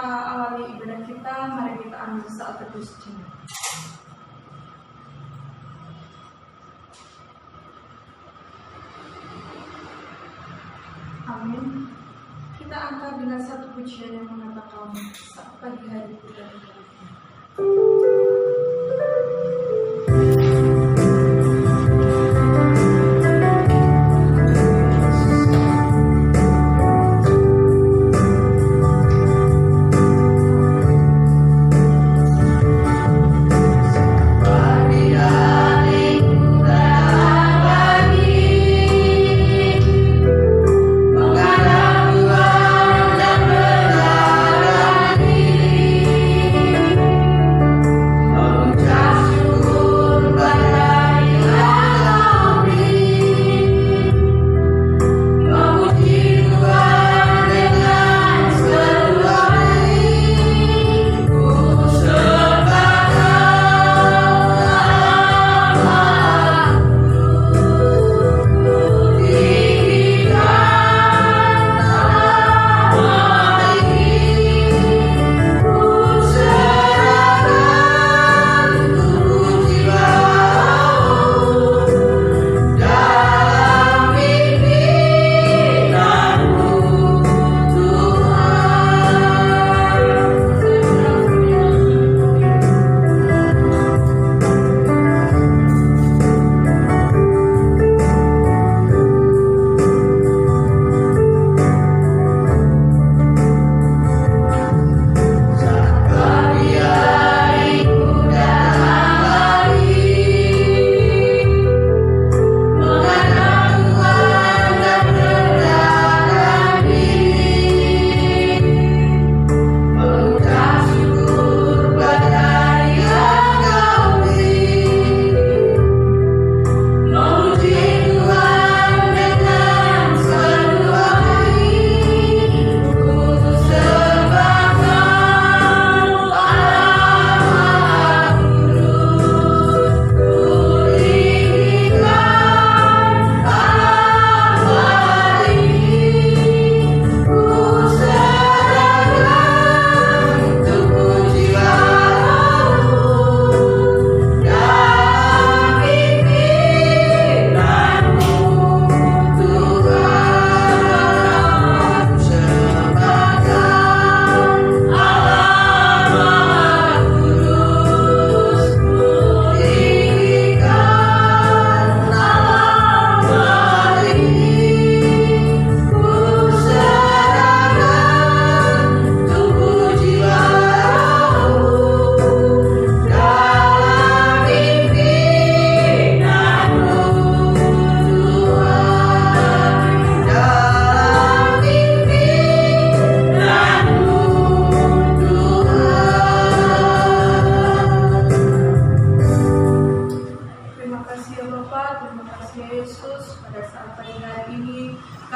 awali ibadah kita, mari kita ambil saat teduh sejenak. Amin. Kita angkat dengan satu pujian yang mengatakan saat pagi hari kita berhenti.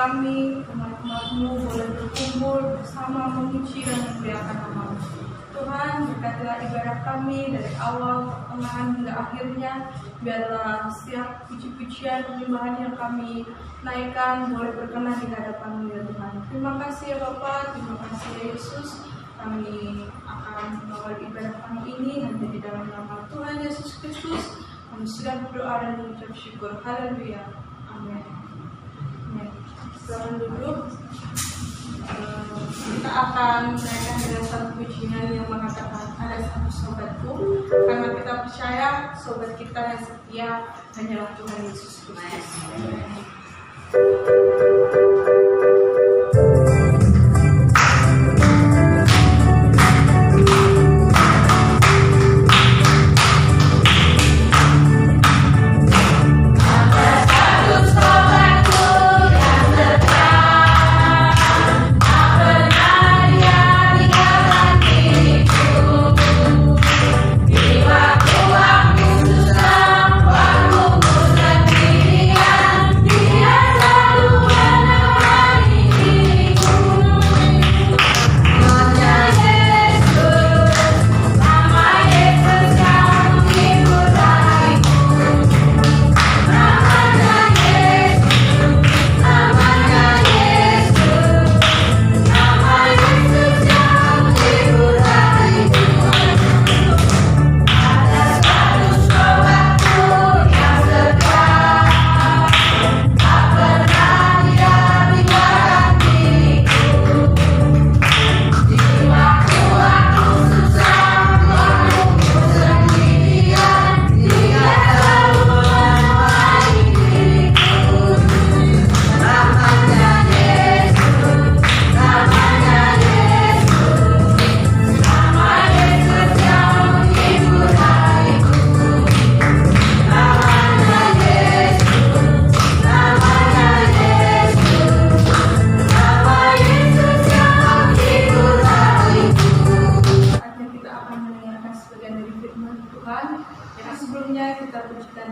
kami, umat-umat-Mu boleh berkumpul bersama memuji dan memuliakan nama-Mu. Tuhan, berkatilah ibadah kami dari awal, pertengahan hingga akhirnya. Biarlah setiap puji-pujian penyembahan yang kami naikkan boleh berkenan di hadapan-Mu ya Tuhan. Terima kasih ya Bapa, terima kasih ya Yesus. Kami akan mengawal ibadah kami ini nanti di dalam nama Tuhan Yesus Kristus. Kami sedang berdoa dan mengucap syukur. Haleluya. Amin. Silakan duduk. Kita akan menaikkan dengan satu pujian yang mengatakan ada satu sobatku, karena kita percaya sobat kita yang setia hanyalah Tuhan Yesus Kristus. Dia selalu menemani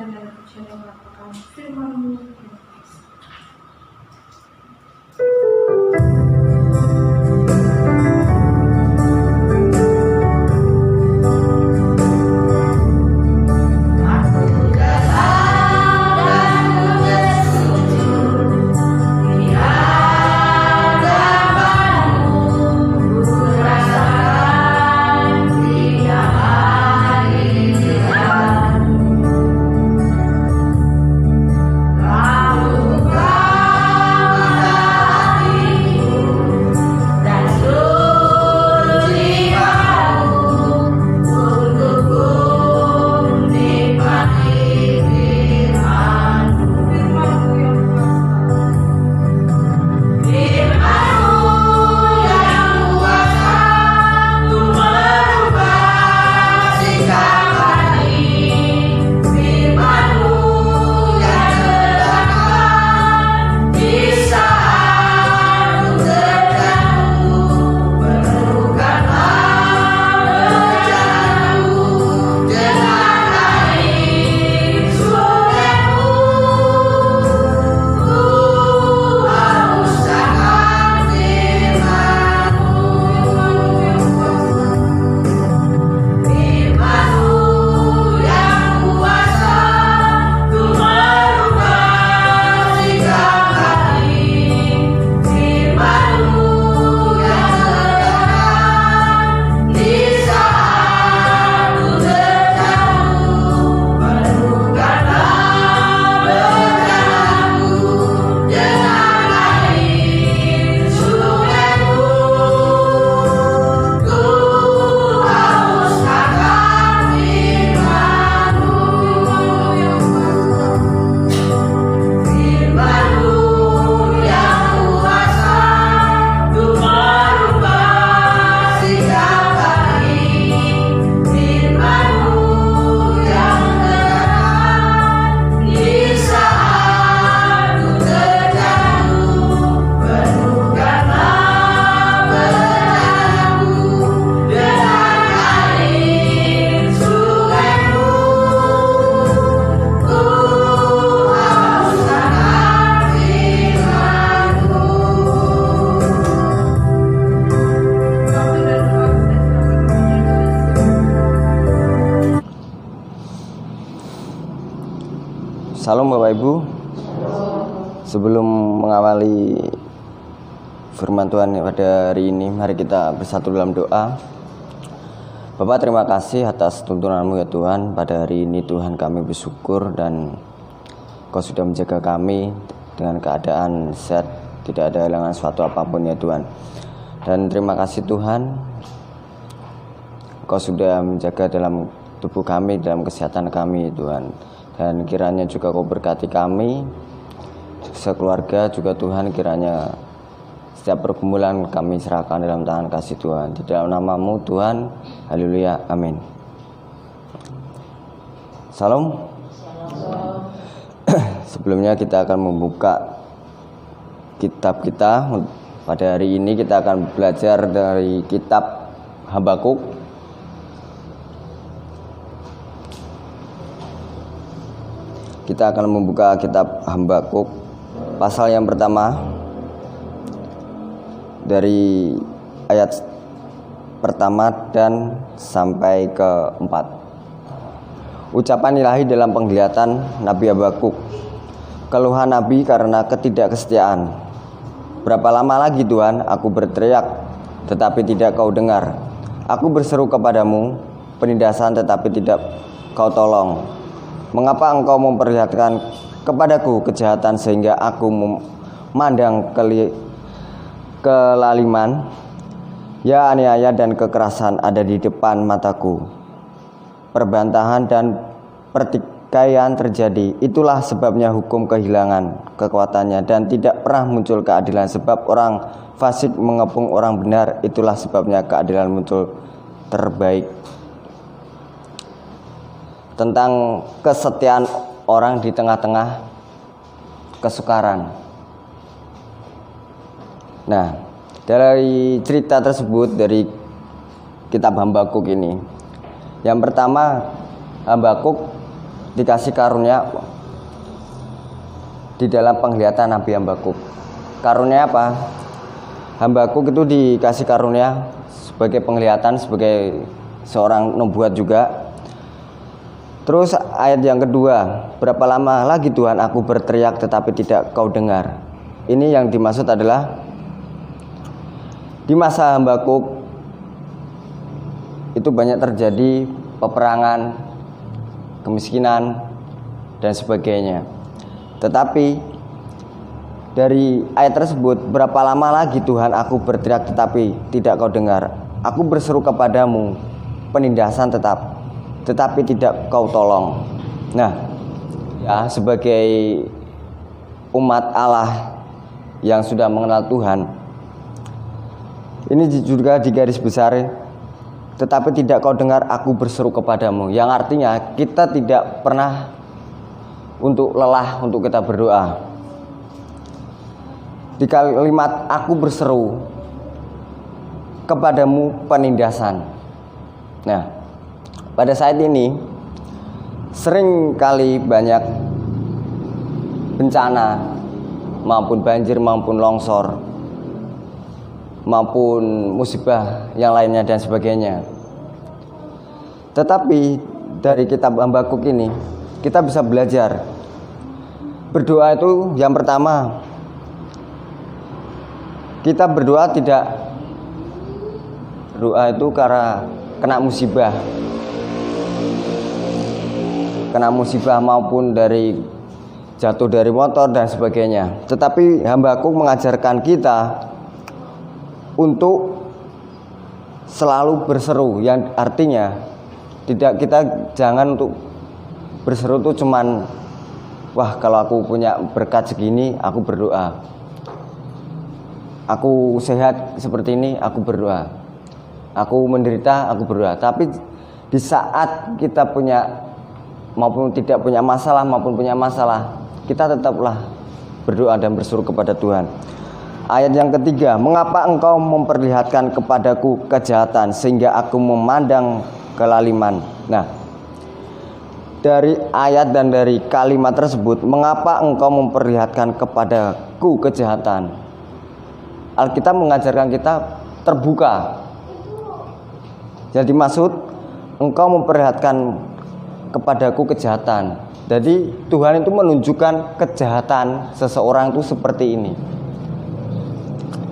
kemuliaan dan pujian yang melakukan firman-Mu. Salam Bapak Ibu. Sebelum mengawali firman Tuhan pada hari ini, mari kita bersatu dalam doa. Bapak, terima kasih atas tuntunan-Mu ya Tuhan. Pada hari ini Tuhan, kami bersyukur dan Kau sudah menjaga kami dengan keadaan sehat, tidak ada halangan suatu apapun ya Tuhan. Dan terima kasih Tuhan, Kau sudah menjaga dalam tubuh kami, dalam kesehatan kami Tuhan. Dan kiranya juga Kau berkati kami sekeluarga juga Tuhan, kiranya setiap pergumulan kami serahkan dalam tangan kasih Tuhan. Di dalam nama-Mu Tuhan, haleluya, amin. Salam. Sebelumnya kita akan membuka kitab kita. Pada hari ini kita akan belajar dari kitab Habakuk. Kita akan membuka kitab Habakuk pasal yang pertama dari ayat pertama dan sampai ke-4. Ucapan ilahi dalam penglihatan Nabi Habakuk. Keluhan Nabi karena ketidakkesetiaan. Berapa lama lagi Tuhan aku berteriak tetapi tidak Kau dengar. Aku berseru kepadamu penindasan tetapi tidak Kau tolong. Mengapa Engkau memperlihatkan kepadaku kejahatan sehingga aku memandang kelaliman? Ya, aniaya dan kekerasan ada di depan mataku. Perbantahan dan pertikaian terjadi. Itulah sebabnya hukum kehilangan kekuatannya dan tidak pernah muncul keadilan. Sebab orang fasik mengepung orang benar. Itulah sebabnya keadilan muncul terbaik. Tentang kesetiaan orang di tengah-tengah kesukaran. Nah, dari cerita tersebut dari kitab Habakuk ini, yang pertama Habakuk dikasih karunia di dalam penglihatan Nabi Habakuk. Karunia apa? Habakuk itu dikasih karunia sebagai penglihatan, sebagai seorang nubuat juga. Terus ayat yang kedua, berapa lama lagi Tuhan aku berteriak tetapi tidak kau dengar. Ini yang dimaksud adalah di masa Habakuk itu banyak terjadi peperangan, kemiskinan dan sebagainya. Tetapi dari ayat tersebut, berapa lama lagi Tuhan aku berteriak tetapi tidak kau dengar. Aku berseru kepadamu, penindasan tetapi tidak kau tolong. Nah, ya sebagai umat Allah yang sudah mengenal Tuhan, ini juga di garis besar, tetapi tidak kau dengar aku berseru kepadamu, yang artinya kita tidak pernah untuk lelah untuk kita berdoa. Di kalimat aku berseru kepadamu penindasan. Nah, pada saat ini sering kali banyak bencana, maupun banjir, maupun longsor, maupun musibah yang lainnya dan sebagainya. Tetapi dari kitab Habakuk ini kita bisa belajar berdoa itu yang pertama, kita berdoa tidak doa itu karena kena musibah maupun dari jatuh dari motor dan sebagainya. Tetapi Habakuk mengajarkan kita untuk selalu berseru, yang artinya kita jangan untuk berseru itu cuman wah kalau aku punya berkat segini aku berdoa, aku sehat seperti ini aku berdoa, aku menderita aku berdoa. Tapi di saat kita punya maupun tidak punya masalah maupun punya masalah, kita tetaplah berdoa dan berseru kepada Tuhan. Ayat yang ketiga, mengapa engkau memperlihatkan kepadaku kejahatan sehingga aku memandang kelaliman. Nah, dari ayat dan dari kalimat tersebut, mengapa engkau memperlihatkan kepadaku kejahatan, Alkitab mengajarkan kita terbuka. Jadi maksud engkau memperlihatkan kepadaku kejahatan. Jadi Tuhan itu menunjukkan kejahatan seseorang itu seperti ini.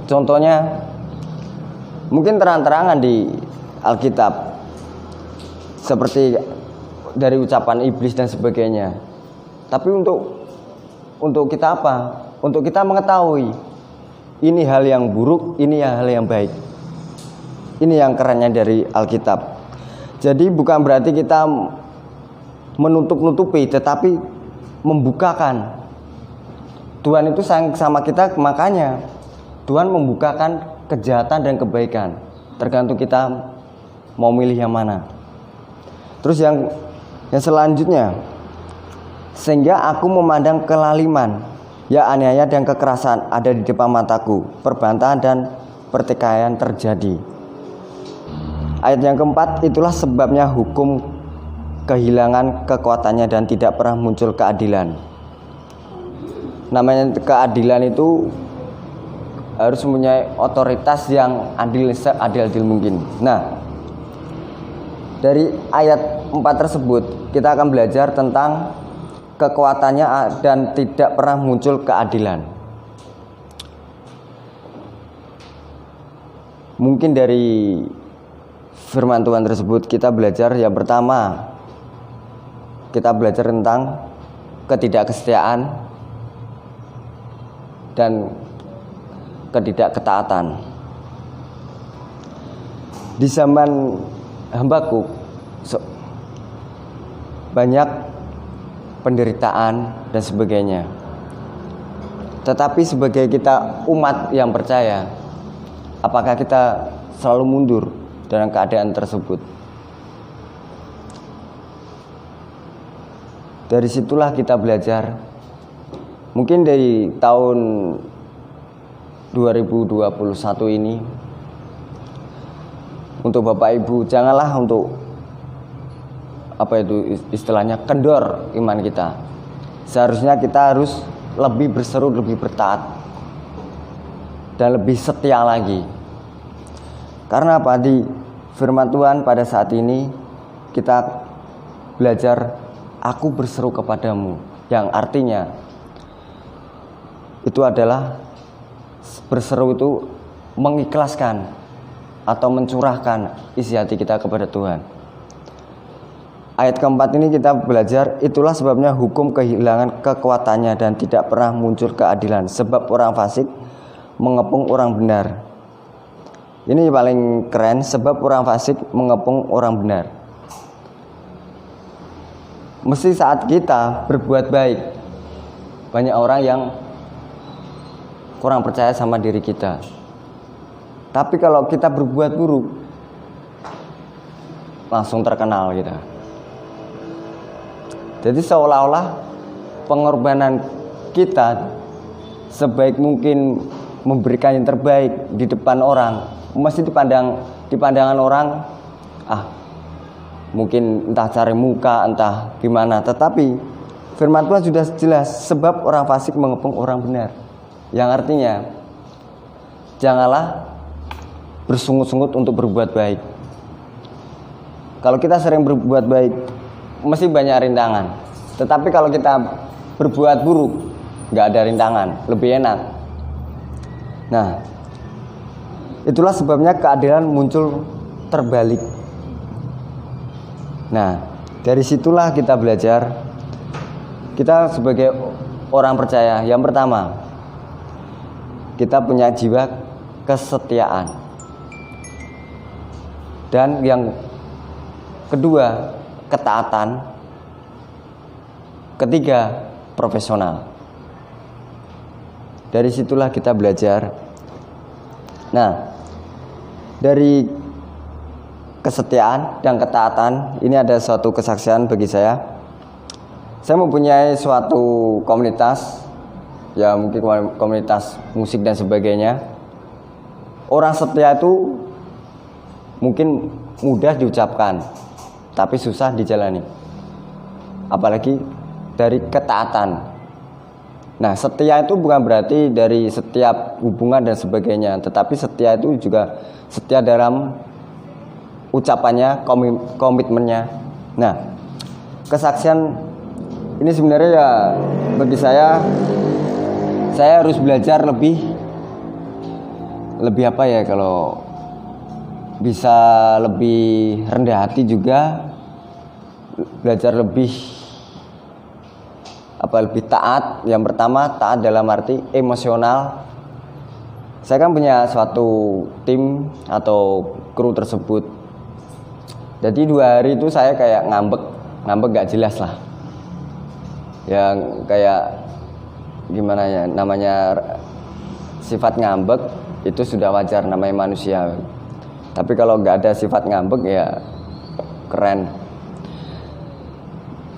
Contohnya mungkin terang-terangan di Alkitab, seperti dari ucapan iblis dan sebagainya. Tapi untuk kita apa? Untuk kita mengetahui ini hal yang buruk, ini hal yang baik. Ini yang kerennya dari Alkitab. Jadi bukan berarti kita menutup-nutupi, tetapi membukakan. Tuhan itu sayang sama kita, makanya Tuhan membukakan kejahatan dan kebaikan. Tergantung kita mau milih yang mana. Terus yang selanjutnya, sehingga aku memandang kelaliman, ya aniaya dan kekerasan ada di depan mataku, perbantahan dan pertikaian terjadi. Ayat yang keempat, itulah sebabnya hukum kehilangan kekuatannya dan tidak pernah muncul keadilan. Namanya keadilan itu harus mempunyai otoritas yang adil, seadil mungkin. Nah, dari ayat 4 tersebut kita akan belajar tentang kekuatannya dan tidak pernah muncul keadilan. Mungkin dari firman Tuhan tersebut kita belajar yang pertama, kita belajar tentang ketidakkesetiaan dan ketidakketaatan. Di zaman Habakuk banyak penderitaan dan sebagainya. Tetapi sebagai kita umat yang percaya, apakah kita selalu mundur dalam keadaan tersebut? Dari situlah kita belajar. Mungkin dari tahun 2021 ini, untuk Bapak Ibu janganlah untuk istilahnya kendor iman kita. Seharusnya kita harus lebih berseru, lebih bertaat, dan lebih setia lagi. Karena apa? Di firman Tuhan pada saat ini kita belajar aku berseru kepadamu, yang artinya itu adalah berseru itu mengikhlaskan atau mencurahkan isi hati kita kepada Tuhan. Ayat keempat ini kita belajar, itulah sebabnya hukum kehilangan kekuatannya dan tidak pernah muncul keadilan, sebab orang fasik mengepung orang benar. Ini paling keren, sebab orang fasik mengepung orang benar. Mesti saat kita berbuat baik, banyak orang yang kurang percaya sama diri kita. Tapi kalau kita berbuat buruk, langsung terkenal kita. Jadi seolah-olah pengorbanan kita sebaik mungkin memberikan yang terbaik di depan orang, mesti di pandangan orang, mungkin entah cari muka, entah gimana. Tetapi firman Tuhan sudah jelas, sebab orang fasik mengepung orang benar. Yang artinya, janganlah bersungut-sungut untuk berbuat baik. Kalau kita sering berbuat baik, mesti banyak rintangan. Tetapi kalau kita berbuat buruk, nggak ada rintangan, lebih enak. Nah, itulah sebabnya keadilan muncul terbalik. Nah, dari situlah kita belajar. Kita sebagai orang percaya, yang pertama, kita punya jiwa kesetiaan. Dan yang kedua, ketaatan. Ketiga, profesional. Dari situlah kita belajar. Nah, dari kesetiaan dan ketaatan ini ada suatu kesaksian bagi saya. Saya mempunyai suatu komunitas, ya mungkin komunitas musik dan sebagainya. Orang setia itu mungkin mudah diucapkan, tapi susah dijalani. Apalagi dari ketaatan. Nah, setia itu bukan berarti dari setiap hubungan dan sebagainya, tetapi setia itu juga setia dalam ucapannya, komitmennya. Nah, kesaksian ini sebenarnya ya bagi saya harus belajar lebih apa ya, kalau bisa lebih rendah hati juga, belajar lebih taat. Yang pertama, taat dalam arti emosional. Saya kan punya suatu tim atau kru tersebut. Jadi 2 hari itu saya kayak ngambek gak jelas lah. Yang kayak gimana ya, namanya sifat ngambek itu sudah wajar, namanya manusia. Tapi kalau gak ada sifat ngambek ya keren.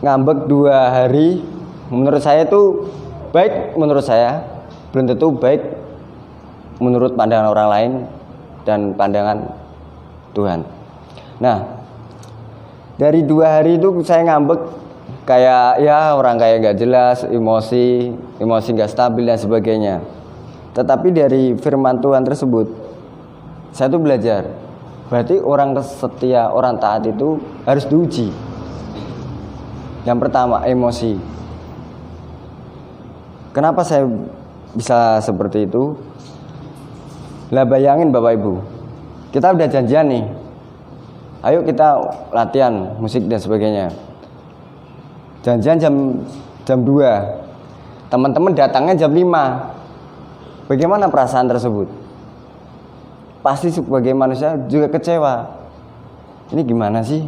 Ngambek 2 hari menurut saya itu baik, menurut saya belum tentu baik menurut pandangan orang lain dan pandangan Tuhan. Nah, dari 2 hari itu saya ngambek kayak ya orang kayak gak jelas, emosi gak stabil dan sebagainya. Tetapi dari firman Tuhan tersebut saya tuh belajar, berarti orang setia, orang taat itu harus diuji. Yang pertama, emosi. Kenapa saya bisa seperti itu? Lah bayangin Bapak Ibu, kita udah janjian nih, ayo kita latihan musik dan sebagainya. Janjian jam 2, teman-teman datangnya jam 5. Bagaimana perasaan tersebut? Pasti sebagai manusia juga kecewa. Ini gimana sih?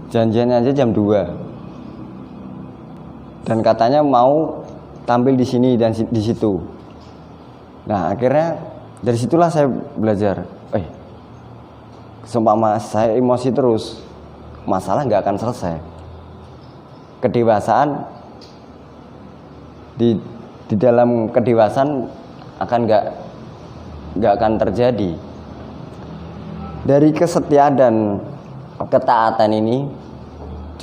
Janjiannya aja jam 2. Dan katanya mau tampil di sini dan di situ. Nah, akhirnya dari situlah saya belajar. Seumpama saya emosi terus, masalah nggak akan selesai. Kedewasaan di dalam kedewasaan akan nggak akan terjadi. Dari kesetiaan dan ketaatan ini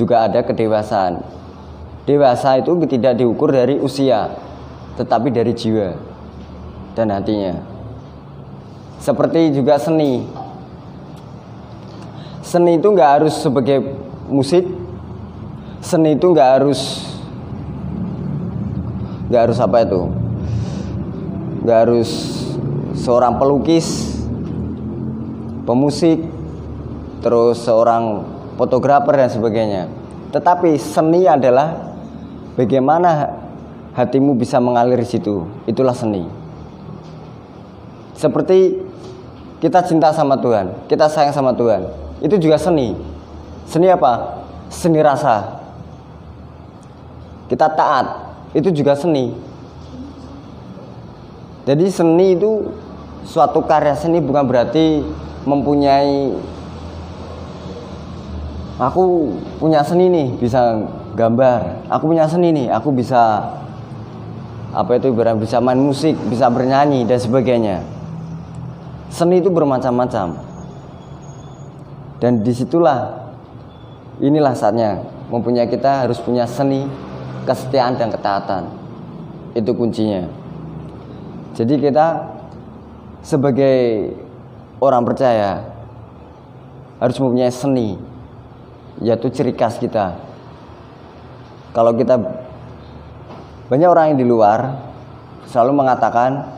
juga ada kedewasaan. Dewasa itu tidak diukur dari usia, tetapi dari jiwa dan hatinya. Seperti juga seni. Seni itu nggak harus sebagai musik. Seni itu nggak harus apa itu? Nggak harus seorang pelukis, pemusik, terus seorang fotografer dan sebagainya. Tetapi seni adalah bagaimana hatimu bisa mengalir di situ. Itulah seni. Seperti kita cinta sama Tuhan, kita sayang sama Tuhan. Itu juga seni. Seni apa? Seni rasa. Kita taat, itu juga seni. Jadi seni itu suatu karya seni bukan berarti mempunyai, aku punya seni nih, bisa gambar. Aku punya seni nih, aku bisa bisa main musik, bisa bernyanyi dan sebagainya. Seni itu bermacam-macam. Dan inilah saatnya mempunyai kita harus punya seni, kesetiaan dan ketaatan. Itu kuncinya. Jadi kita sebagai orang percaya harus mempunyai seni, yaitu ciri khas kita. Kalau kita, banyak orang yang di luar selalu mengatakan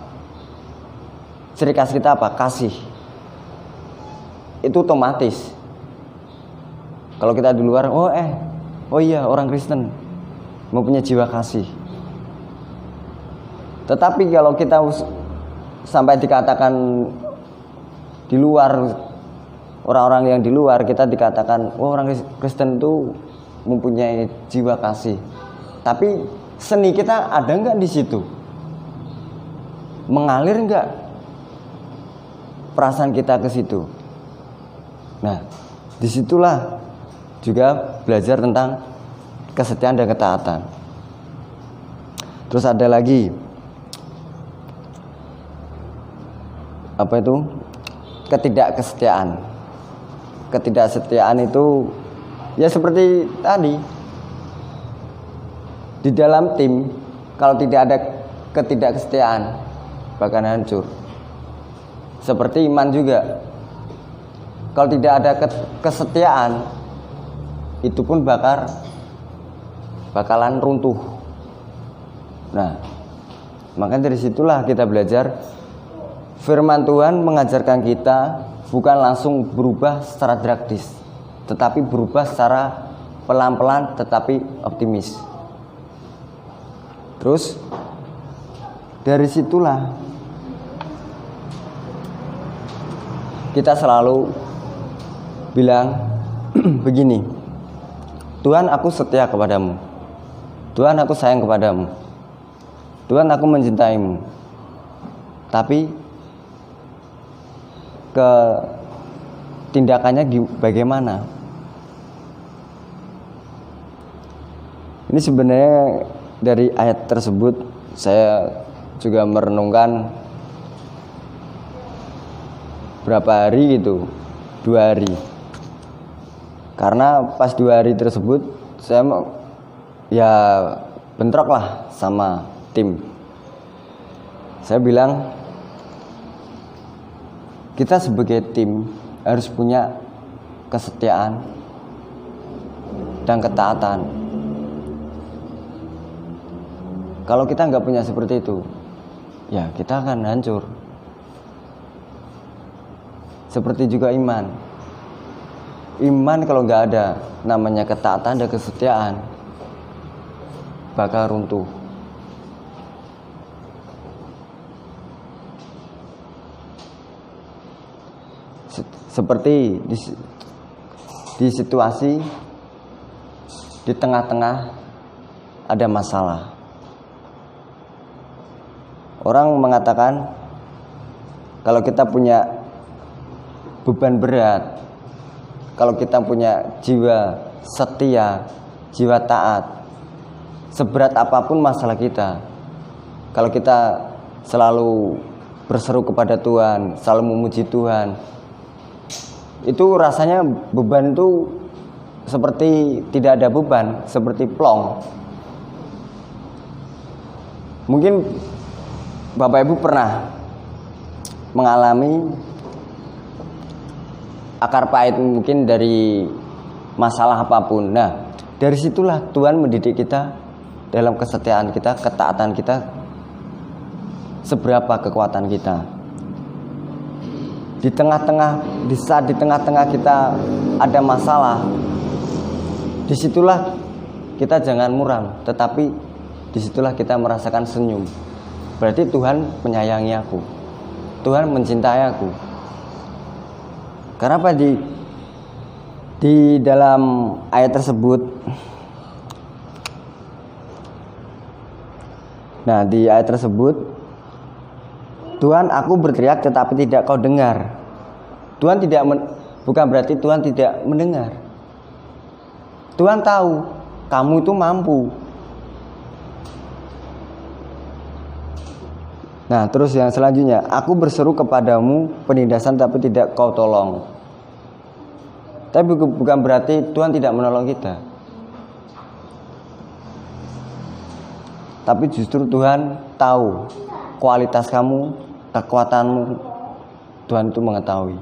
ciri khas kita apa? Kasih. Itu otomatis. Kalau kita di luar, oh iya orang Kristen mempunyai jiwa kasih. Tetapi kalau kita sampai dikatakan di luar, orang-orang yang di luar, kita dikatakan orang Kristen itu mempunyai jiwa kasih. Tapi seni kita ada nggak di situ? Mengalir nggak perasaan kita ke situ? Nah, disitulah juga belajar tentang kesetiaan dan ketaatan. Terus ada lagi ketidakkesetiaan. Ketidaksetiaan itu ya seperti tadi, di dalam tim kalau tidak ada ketidaksetiaan bahkan hancur. Seperti iman juga, kalau tidak ada kesetiaan itu pun bakalan runtuh. Nah, makanya dari situlah kita belajar. Firman Tuhan mengajarkan kita bukan langsung berubah secara drastis, tetapi berubah secara pelan-pelan tetapi optimis. Terus dari situlah kita selalu bilang begini, Tuhan, aku setia kepadamu. Tuhan, aku sayang kepadamu. Tuhan, aku mencintaimu. Tapi tindakannya bagaimana? Ini sebenarnya dari ayat tersebut saya juga merenungkan berapa hari gitu, 2 hari. Karena pas 2 hari tersebut saya ya bentrok lah sama tim. Saya bilang, kita sebagai tim harus punya kesetiaan dan ketaatan. Kalau kita nggak punya seperti itu, ya kita akan hancur. Seperti juga iman. Iman kalau nggak ada namanya ketaatan dan kesetiaan, bakal runtuh. Seperti di situasi di tengah-tengah ada masalah. Orang mengatakan kalau kita punya beban berat, kalau kita punya jiwa setia, jiwa taat, seberat apapun masalah kita, kalau kita selalu berseru kepada Tuhan, selalu memuji Tuhan, itu rasanya beban itu seperti tidak ada beban, seperti plong. Mungkin Bapak Ibu pernah mengalami akar pahit mungkin dari masalah apapun. Nah, dari situlah Tuhan mendidik kita dalam kesetiaan kita, ketaatan kita, seberapa kekuatan kita. Di saat di tengah-tengah kita ada masalah, disitulah kita jangan muram, tetapi disitulah kita merasakan senyum. Berarti Tuhan menyayangi aku, Tuhan mencintai aku. Karena apa? Di dalam ayat tersebut, nah di ayat tersebut, Tuhan, aku berteriak tetapi tidak kau dengar. Tuhan bukan berarti Tuhan tidak mendengar. Tuhan tahu kamu itu mampu. Nah, terus yang selanjutnya, aku berseru kepadamu penindasan tapi tidak kau tolong. Tapi bukan berarti Tuhan tidak menolong kita. Tapi justru Tuhan tahu kualitas kamu, kekuatanmu, Tuhan itu mengetahui.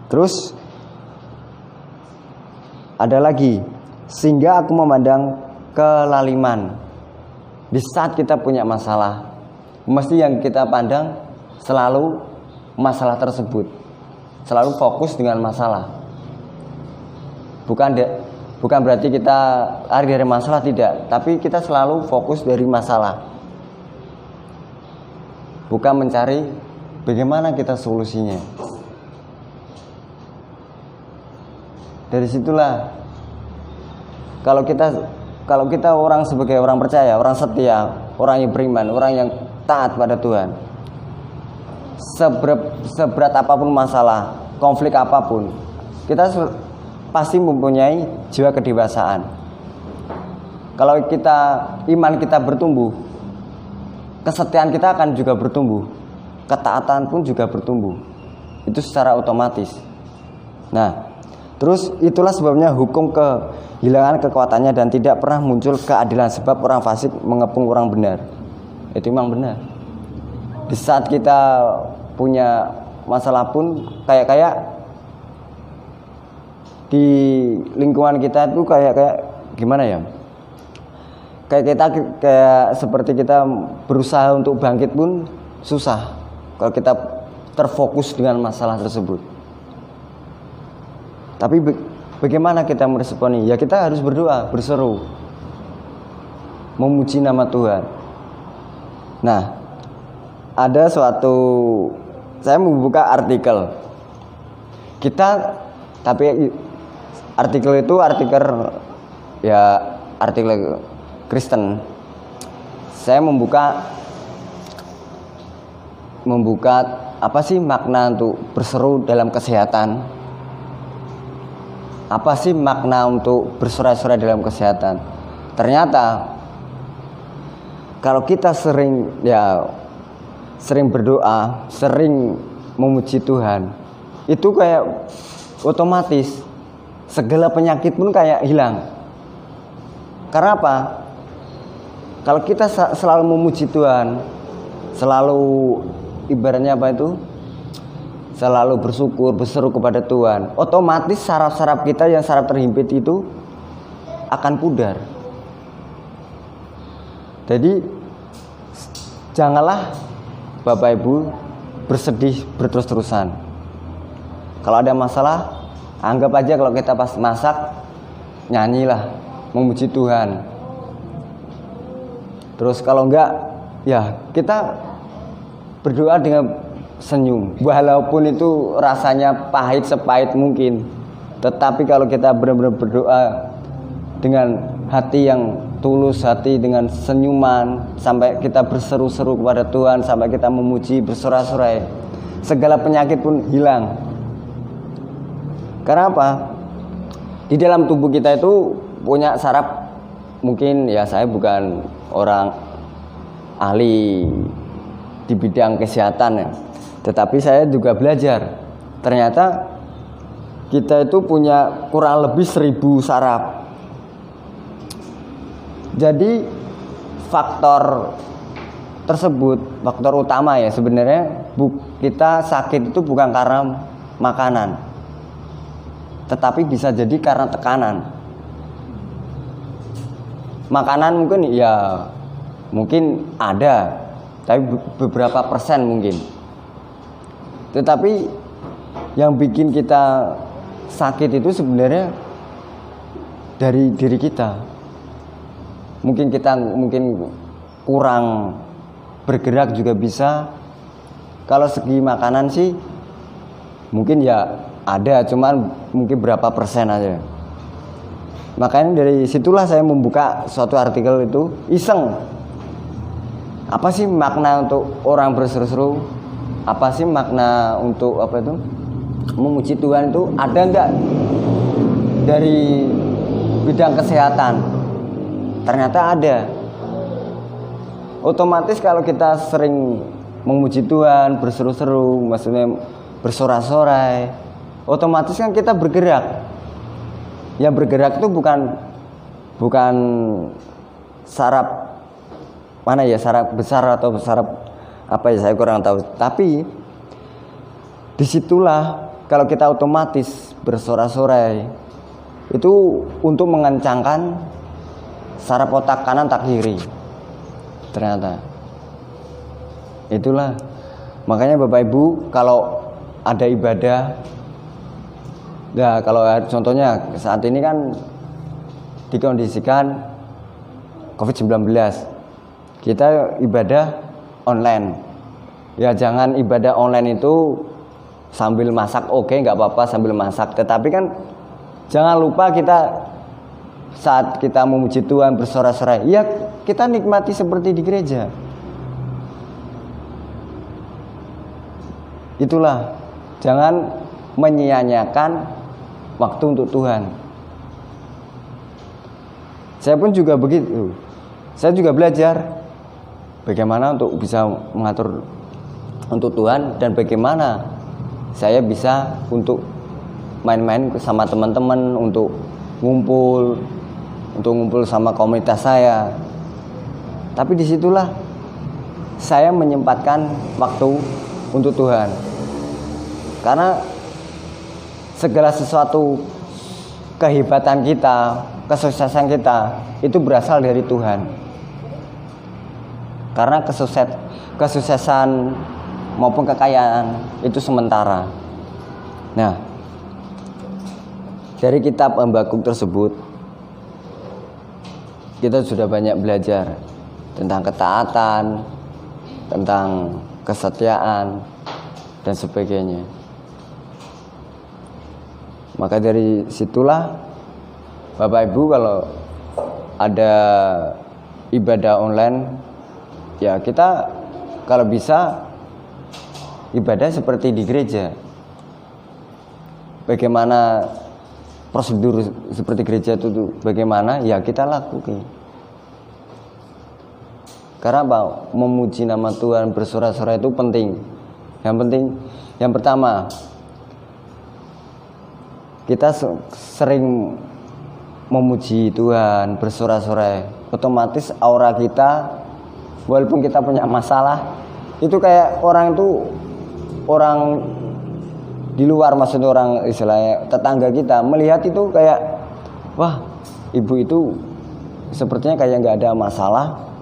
Terus ada lagi, sehingga aku memandang kelaliman. Di saat kita punya masalah, mesti yang kita pandang selalu masalah tersebut, selalu fokus dengan masalah. Bukan berarti kita lari dari masalah, tidak, tapi kita selalu fokus dari masalah, bukan mencari bagaimana kita solusinya. Dari situlah kalau kita orang sebagai orang percaya, orang setia, orang yang beriman, orang yang taat pada Tuhan, seberat apapun masalah, konflik apapun, kita pasti mempunyai jiwa kedewasaan. Kalau iman kita bertumbuh, kesetiaan kita akan juga bertumbuh, ketaatan pun juga bertumbuh. Itu secara otomatis. Nah, terus itulah sebabnya hukum kehilangan kekuatannya dan tidak pernah muncul keadilan, sebab orang fasik mengepung orang benar. Itu memang benar. Di saat kita punya masalah pun kayak di lingkungan kita itu kayak gimana ya? Kayak seperti kita berusaha untuk bangkit pun susah kalau kita terfokus dengan masalah tersebut. Tapi bagaimana kita meresponi? Ya kita harus berdoa, berseru, memuji nama Tuhan. Nah, ada saya membuka artikel. Artikel itu artikel Kristen. Saya membuka apa sih makna untuk berseru dalam kesehatan? Apa sih makna untuk bersorak-sorai dalam kesehatan? Ternyata kalau kita sering berdoa, sering memuji Tuhan, itu kayak otomatis segala penyakit pun kayak hilang. Karena apa? Kalau kita selalu memuji Tuhan, selalu ibaratnya apa itu? Selalu bersyukur, berseru kepada Tuhan, otomatis saraf-saraf kita yang saraf terhimpit itu akan pudar. Jadi janganlah Bapak Ibu bersedih berterus-terusan. Kalau ada masalah, anggap aja kalau kita pas masak, nyanyilah, memuji Tuhan. Terus kalau enggak, ya kita berdoa dengan senyum, walaupun itu rasanya pahit sepahit mungkin. Tetapi kalau kita benar-benar berdoa dengan hati yang tulus, hati dengan senyuman, sampai kita berseru-seru kepada Tuhan, sampai kita memuji, bersorak-sorai, segala penyakit pun hilang. Karena apa? Di dalam tubuh kita itu punya saraf, mungkin ya saya bukan orang ahli di bidang kesehatan ya, tetapi saya juga belajar. Ternyata kita itu punya kurang lebih 1000 saraf. Jadi faktor tersebut, faktor utama ya sebenarnya kita sakit itu bukan karena makanan, tetapi bisa jadi karena tekanan. Makanan mungkin ada, tapi beberapa persen mungkin. Tetapi yang bikin kita sakit itu sebenarnya dari diri kita. Mungkin kita kurang bergerak juga bisa. Kalau segi makanan sih mungkin ya ada, cuman mungkin berapa persen aja. Makanya dari situlah saya membuka suatu artikel itu iseng. Apa sih makna untuk orang berseru-seru? Apa sih makna untuk memuji Tuhan itu ada enggak dari bidang kesehatan? Ternyata ada. Otomatis kalau kita sering memuji Tuhan, berseru-seru, maksudnya bersorak-sorai, otomatis kan kita bergerak. Yang bergerak itu bukan saraf mana ya, saraf besar atau saraf apa ya, saya kurang tahu. Tapi disitulah kalau kita otomatis bersorak-sorai itu untuk mengencangkan saraf otak kanan tak kiri. Ternyata itulah makanya Bapak Ibu kalau ada ibadah, ya kalau contohnya saat ini kan dikondisikan COVID-19, kita ibadah online. Ya jangan ibadah online itu sambil masak, oke nggak apa-apa sambil masak, tetapi kan jangan lupa kita saat kita memuji Tuhan bersorak-sorai, ya kita nikmati seperti di gereja. Itulah, jangan menyia-nyiakan waktu untuk Tuhan. Saya pun juga begitu. Saya juga belajar bagaimana untuk bisa mengatur untuk Tuhan dan bagaimana saya bisa untuk main-main sama teman-teman, untuk ngumpul sama komunitas saya. Tapi disitulah saya menyempatkan waktu untuk Tuhan, karena segala sesuatu kehebatan kita, kesuksesan kita itu berasal dari Tuhan. Karena kesuksesan maupun kekayaan itu sementara. Nah, dari kitab Habakuk tersebut kita sudah banyak belajar tentang ketaatan, tentang kesetiaan dan sebagainya. Maka dari situlah Bapak Ibu kalau ada ibadah online, ya kita kalau bisa ibadah seperti di gereja. Bagaimana prosedur seperti gereja itu bagaimana, ya kita lakukan. Karena apa? Memuji nama Tuhan, bersorak-sorai itu penting. Yang pertama, kita sering memuji Tuhan, bersorak-sorai, otomatis aura kita, walaupun kita punya masalah, itu kayak orang di luar, maksudnya orang istilahnya tetangga kita melihat itu kayak, wah ibu itu sepertinya kayak nggak ada masalah.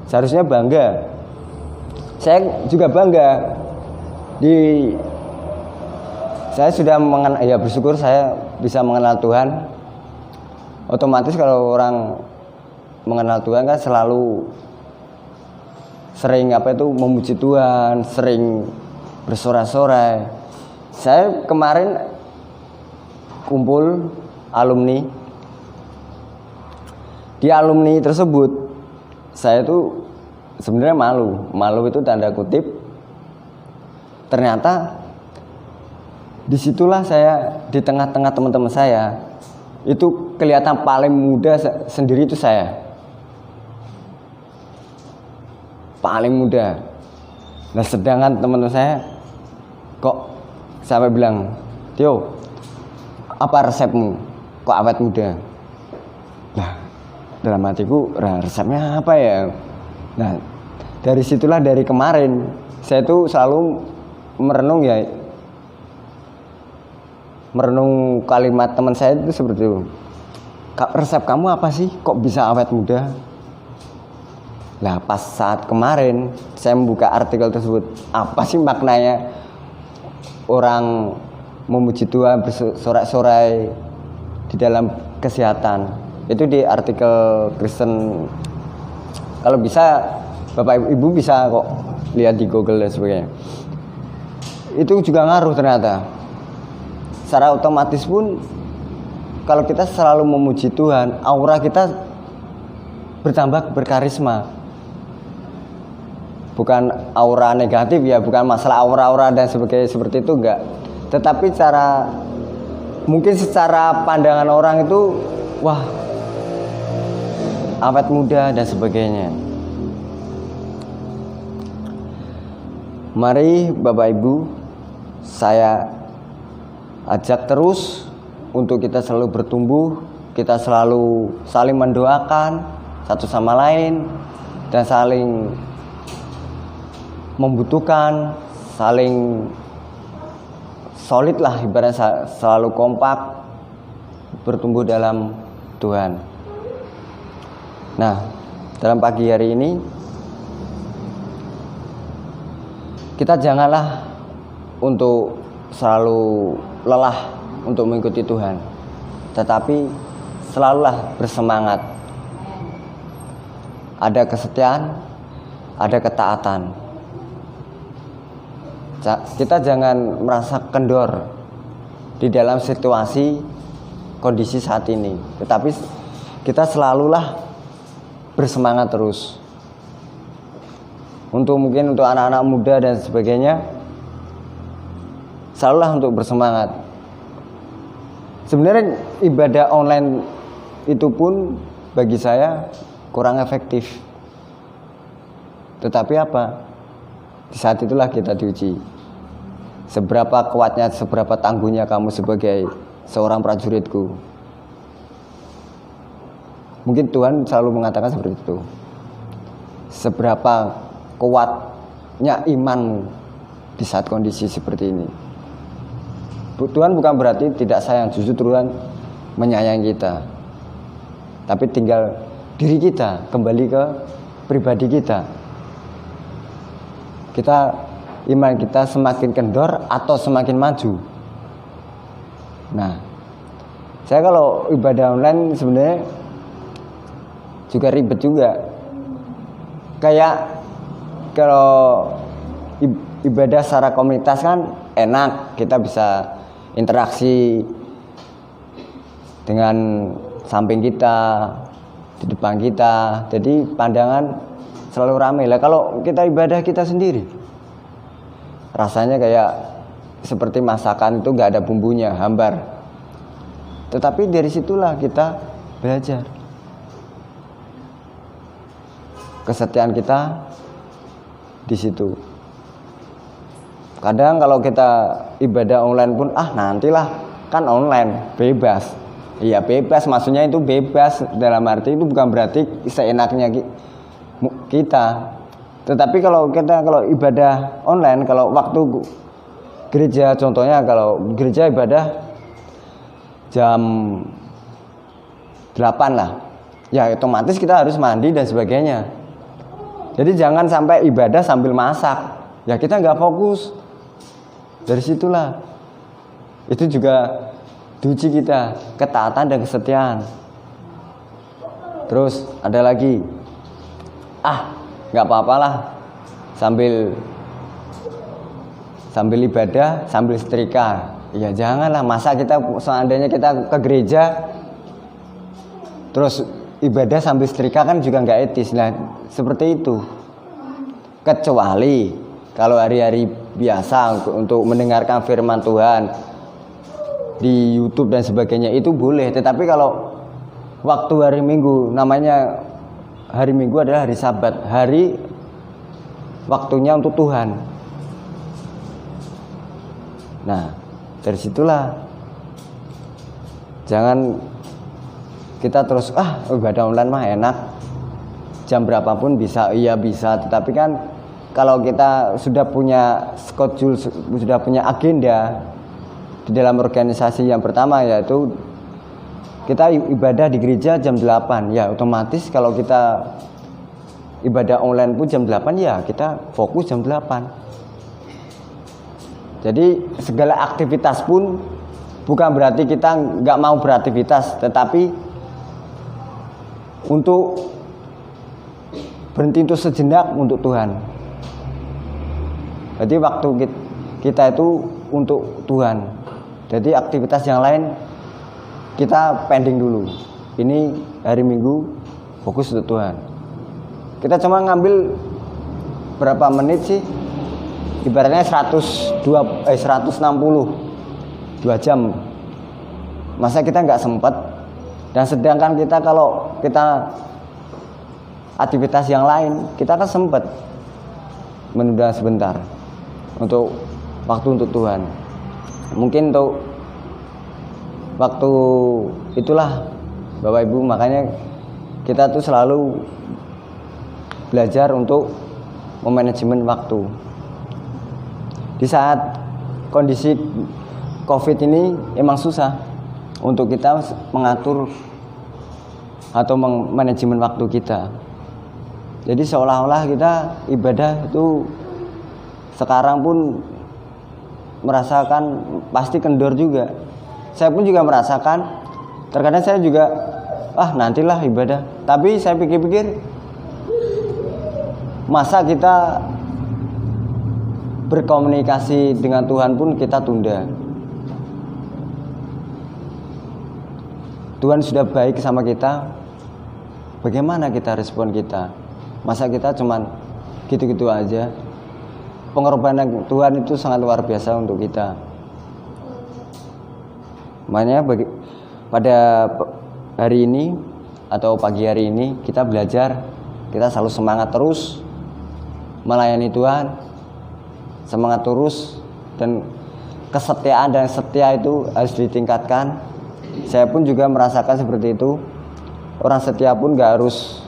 Seharusnya bangga. Saya juga bangga. Saya sudah bersyukur saya bisa mengenal Tuhan. Otomatis kalau orang mengenal Tuhan kan selalu sering memuji Tuhan, sering bersorak-sorai. Saya kemarin kumpul alumni. Di alumni tersebut saya tuh sebenarnya malu itu tanda kutip. Ternyata disitulah saya di tengah-tengah teman-teman saya itu kelihatan paling muda sendiri, itu saya paling muda. Nah sedangkan teman-teman saya kok sampai bilang, Tio, apa resepmu kok awet muda? Nah, dalam hatiku resepnya apa ya? Nah, dari situlah, dari kemarin saya tuh selalu merenung kalimat teman saya itu seperti itu. Resep kamu apa sih kok bisa awet muda? Nah, pas saat kemarin saya membuka artikel tersebut, apa sih maknanya orang memuji Tuhan, bersorak-sorai di dalam kesehatan? Itu di artikel Kristen. Kalau bisa Bapak Ibu bisa kok lihat di Google dan sebagainya. Itu juga ngaruh ternyata. Secara otomatis pun kalau kita selalu memuji Tuhan, aura kita bertambah berkarisma. Bukan aura negatif ya, bukan masalah aura-aura dan sebagainya seperti itu, enggak. Tetapi mungkin secara pandangan orang itu, wah, awet muda dan sebagainya. Mari Bapak Ibu, saya ajak terus untuk kita selalu bertumbuh, kita selalu saling mendoakan satu sama lain dan saling membutuhkan, saling solid lah, ibaratnya selalu kompak bertumbuh dalam Tuhan. Nah, dalam pagi hari ini kita janganlah untuk selalu lelah untuk mengikuti Tuhan, tetapi selalulah bersemangat. Ada kesetiaan, ada ketaatan. Kita jangan merasa kendor di dalam situasi kondisi saat ini, tetapi kita selalulah bersemangat terus. Mungkin untuk anak-anak muda dan sebagainya, selalulah untuk bersemangat. Sebenarnya ibadah online itu pun bagi saya kurang efektif. Tetapi apa? Di saat itulah kita diuji. Seberapa kuatnya, seberapa tangguhnya kamu sebagai seorang prajuritku. Mungkin Tuhan selalu mengatakan seperti itu. Seberapa kuatnya imanmu di saat kondisi seperti ini. Tuhan bukan berarti tidak sayang, justru Tuhan menyayangi kita. Tapi tinggal diri kita, kembali ke pribadi kita. Iman kita semakin kendor atau semakin maju. Nah, saya kalau ibadah online sebenarnya juga ribet juga. Kayak kalau ibadah secara komunitas kan enak, kita bisa interaksi dengan samping kita, di depan kita, jadi pandangan selalu ramai. Lah kalau kita ibadah kita sendiri, rasanya kayak seperti masakan itu nggak ada bumbunya, hambar. Tetapi dari situlah kita belajar kesetiaan kita di situ. Kadang kalau kita ibadah online pun, nantilah kan online, bebas. Iya bebas, maksudnya itu bebas dalam arti itu bukan berarti seenaknya kita. Tetapi kalau ibadah online, kalau waktu gereja, contohnya kalau gereja ibadah jam 8 lah, ya otomatis kita harus mandi dan sebagainya. Jadi jangan sampai ibadah sambil masak, ya kita nggak fokus. Dari situlah itu juga diuji kita, ketaatan dan kesetiaan. Terus ada lagi, nggak apa-apalah sambil ibadah sambil setrika. Ya janganlah, masa kita seandainya kita ke gereja terus ibadah sambil setrika kan juga nggak etis. Nah seperti itu. Kecuali kalau hari-hari biasa untuk mendengarkan firman Tuhan di YouTube dan sebagainya itu boleh. Tetapi kalau waktu hari Minggu, namanya hari Minggu adalah hari Sabat, hari waktunya untuk Tuhan. Nah, dari situlah jangan kita terus ibadah online mah enak, jam berapapun bisa. Iya bisa, tetapi kan kalau kita sudah punya schedule, sudah punya agenda di dalam organisasi yang pertama, yaitu kita ibadah di gereja jam 8, ya otomatis kalau kita ibadah online pun jam 8, ya kita fokus jam 8. Jadi segala aktivitas pun bukan berarti kita nggak mau beraktivitas, tetapi untuk berhenti untuk sejenak untuk Tuhan. Jadi waktu kita itu untuk Tuhan. Jadi aktivitas yang lain kita pending dulu. Ini hari Minggu fokus untuk Tuhan. Kita cuma ngambil berapa menit sih? Ibaratnya 160 2 jam. Masa kita nggak sempat? Dan sedangkan kita kalau kita aktivitas yang lain, kita kan sempat menunda sebentar untuk waktu untuk Tuhan. Mungkin untuk waktu itulah Bapak Ibu, makanya kita tuh selalu belajar untuk memanajemen waktu. Di saat kondisi COVID ini emang susah untuk kita mengatur atau manajemen waktu kita. Jadi seolah-olah kita ibadah itu sekarang pun merasakan pasti kendor juga. Saya pun juga merasakan, terkadang saya juga nantilah ibadah. Tapi saya pikir-pikir, masa kita berkomunikasi dengan Tuhan pun kita tunda. Tuhan sudah baik sama kita, bagaimana kita respon kita? Masa kita cuman gitu-gitu aja? Pengorbanan Tuhan itu sangat luar biasa untuk kita. Makanya pada hari ini atau pagi hari ini kita belajar, kita selalu semangat terus melayani Tuhan, semangat terus, dan kesetiaan dan setia itu harus ditingkatkan. Saya pun juga merasakan seperti itu. Orang setia pun gak harus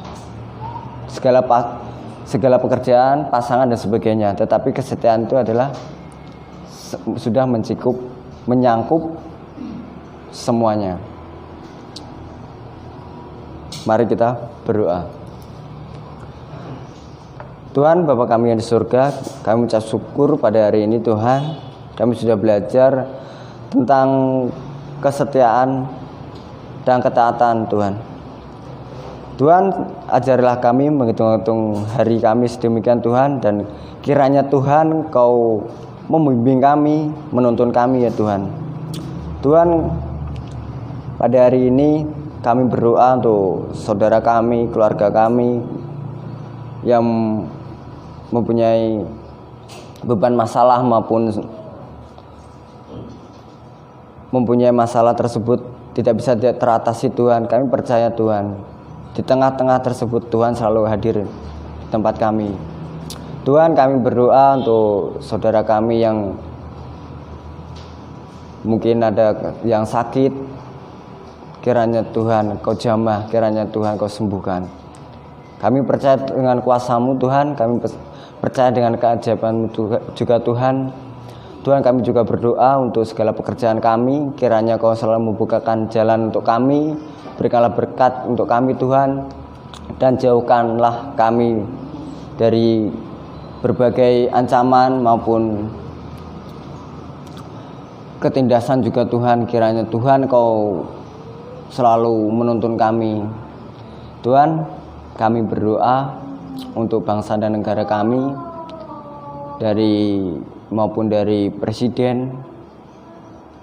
segala pekerjaan, pasangan dan sebagainya, tetapi kesetiaan itu adalah sudah menyangkup semuanya. Mari kita berdoa. Tuhan Bapa kami yang di surga, kami ucap syukur pada hari ini Tuhan. Kami sudah belajar tentang kesetiaan dan ketaatan Tuhan. Tuhan, ajarilah kami menghitung-hitung hari kami sedemikian Tuhan, dan kiranya Tuhan Kau membimbing kami, menuntun kami ya Tuhan. Tuhan, pada hari ini kami berdoa untuk saudara kami, keluarga kami yang mempunyai beban masalah maupun mempunyai masalah tersebut tidak bisa teratasi Tuhan. Kami percaya Tuhan, di tengah-tengah tersebut Tuhan selalu hadir di tempat kami. Tuhan, kami berdoa untuk saudara kami yang mungkin ada yang sakit, kiranya Tuhan Kau jamah, kiranya Tuhan Kau sembuhkan. Kami percaya dengan kuasa-Mu Tuhan, kami percaya dengan keajaiban-Mu juga Tuhan. Tuhan, kami juga berdoa untuk segala pekerjaan kami, kiranya Kau selalu membukakan jalan untuk kami, berikanlah berkat untuk kami Tuhan, dan jauhkanlah kami dari berbagai ancaman maupun ketindasan juga Tuhan. Kiranya Tuhan Kau selalu menuntun kami. Tuhan, kami berdoa untuk bangsa dan negara kami, maupun dari Presiden,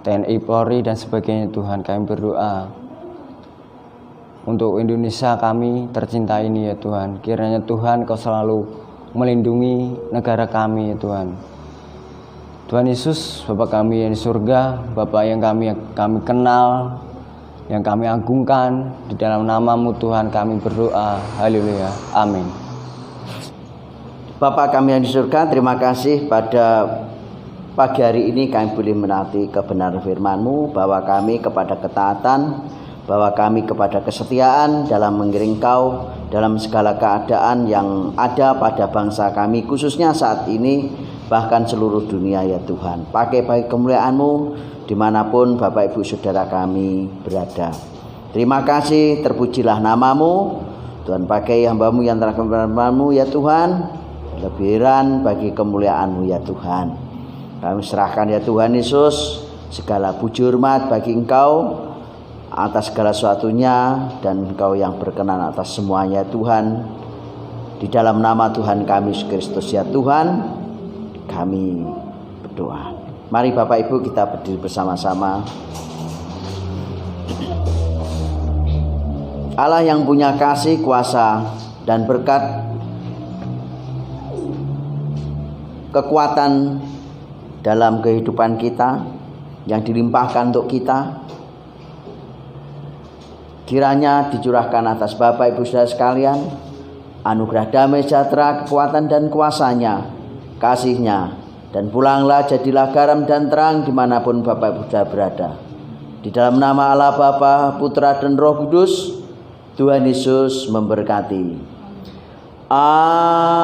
TNI, Polri dan sebagainya Tuhan. Kami berdoa untuk Indonesia kami tercinta ini ya Tuhan. Kiranya Tuhan Kau selalu melindungi negara kami ya Tuhan. Tuhan Yesus, Bapa kami yang di surga, Bapa yang kami kenal, yang kami agungkan, di dalam nama-Mu Tuhan kami berdoa. Haleluya. Amin. Bapa kami yang di surga, terima kasih pada pagi hari ini kami boleh menanti kebenaran firman-Mu, bahwa kami kepada ketaatan, bahwa kami kepada kesetiaan dalam mengiring Kau dalam segala keadaan yang ada pada bangsa kami, khususnya saat ini, bahkan seluruh dunia ya Tuhan. Pakai bagi kemuliaan-Mu dimanapun Bapak Ibu Saudara kami berada. Terima kasih, terpujilah nama-Mu Tuhan. Pakai hamba-Mu yang telah firman-Mu ya Tuhan, lebihan bagi kemuliaan-Mu ya Tuhan. Kami serahkan ya Tuhan Yesus segala puji hormat bagi Engkau atas segala sesuatunya, dan Engkau yang berkenan atas semuanya Tuhan. Di dalam nama Tuhan kami Yesus Kristus ya Tuhan, kami berdoa. Mari Bapak Ibu kita berdiri bersama-sama. Allah yang punya kasih, kuasa, dan berkat, kekuatan dalam kehidupan kita yang dilimpahkan untuk kita, kiranya dicurahkan atas Bapak Ibu Saudara sekalian anugerah damai sejahtera, kekuatan dan kuasanya, kasihnya, dan pulanglah jadilah garam dan terang dimanapun Bapak Ibu Saudara berada. Di dalam nama Allah Bapa, Putra dan Roh Kudus, Tuhan Yesus memberkati. Amin.